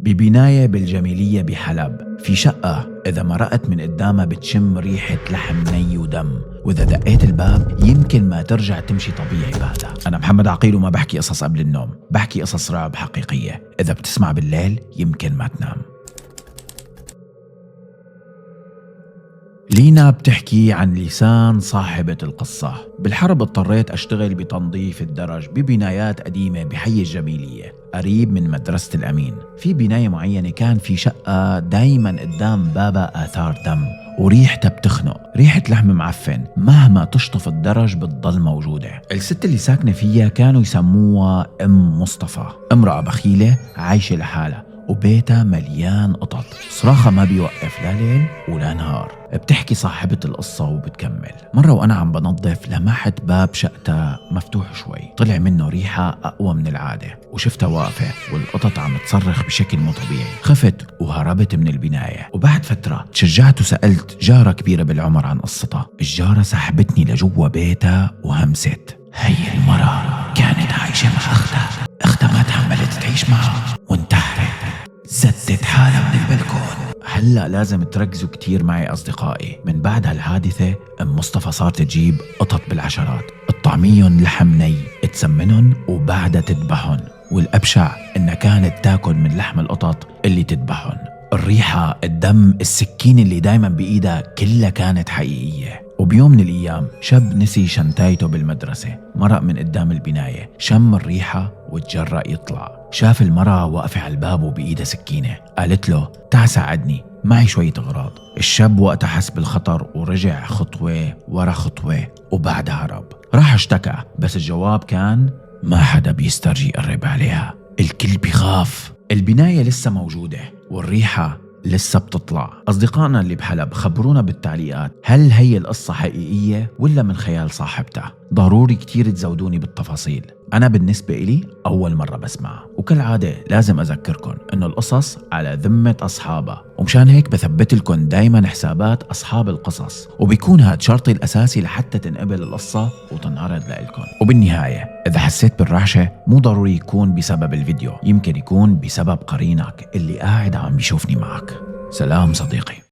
ببناية بالجميلية بحلب، في شقة إذا مرقت من قدامها بتشم ريحة لحم ني ودم، وإذا دقيت الباب يمكن ما ترجع تمشي طبيعي بعدها. أنا محمد عقيل وما بحكي قصص قبل النوم، بحكي قصص رعب حقيقية، إذا بتسمع بالليل يمكن ما تنام. لينا بتحكي عن لسان صاحبة القصة. بالحرب اضطريت أشتغل بتنظيف الدرج ببنايات قديمة بحي الجميلية قريب من مدرسة الأمين. في بناية معينة كان في شقة دايما قدام بابها آثار دم وريحتها بتخنق، ريحة لحم معفن، مهما تشطف الدرج بتضل موجودة. الست اللي ساكنة فيها كانوا يسموها أم مصطفى، امرأة بخيلة عايشة لحالها وبيتها مليان قطط، صراخة ما بيوقف لا ليل ولا نهار. بتحكي صاحبة القصة وبتكمل: مرة وأنا عم بنظف لمحت باب شقتها مفتوح شوي، طلع منه ريحة أقوى من العادة وشفتها واقفة والقطط عم تصرخ بشكل مو طبيعي. خفت وهربت من البناية، وبعد فترة تشجعت وسألت جارة كبيرة بالعمر عن قصتها. الجارة سحبتني لجوا بيتها وهمست: هي المرة كانت عايشة مع أختها ما تحملت تعيش معها وانتحرت، زتت حالها من البلكون. هلأ لازم تركزوا كتير معي أصدقائي، من بعد هالحادثة أم مصطفى صارت تجيب قطط بالعشرات، تطعميهم لحم ني، تسمنهم وبعدها تذبحهم، والأبشع إنها كانت تاكل من لحم القطط اللي تذبحهم. الريحة، الدم، السكين اللي دايما بإيدها كلها كانت حقيقية. وبيوم من الأيام شاب نسي شنتايته بالمدرسة، مرق من قدام البناية، شم الريحة وتجرأ يطلع، شاف المرأة واقفة على الباب وبإيدها سكينة، قالت له: تعال ساعدني، معي شوية أغراض. الشاب وقتها حس بالخطر ورجع خطوة ورا خطوة وبعدها هرب. راح اشتكى، بس الجواب كان: ما حدا بيسترجي يقرب عليها، الكل بيخاف. البناية لسه موجودة والريحة لسه بتطلع. أصدقائنا اللي بحلب خبرونا بالتعليقات، هل هي القصة حقيقية ولا من خيال صاحبتها؟ ضروري كتير تزودوني بالتفاصيل، أنا بالنسبة إلي أول مرة بسمعها، وكالعادة لازم أذكركم إنه القصص على ذمة أصحابها، ومشان هيك بثبت لكم دايما حسابات أصحاب القصص، وبيكون هاد شرطي الأساسي لحتى تنقبل القصة وتنعرض لإلكم. وبالنهاية إذا حسيت بالرعشة مو ضروري يكون بسبب الفيديو، يمكن يكون بسبب قرينك اللي قاعد عم بيشوفني معك. سلام صديقي.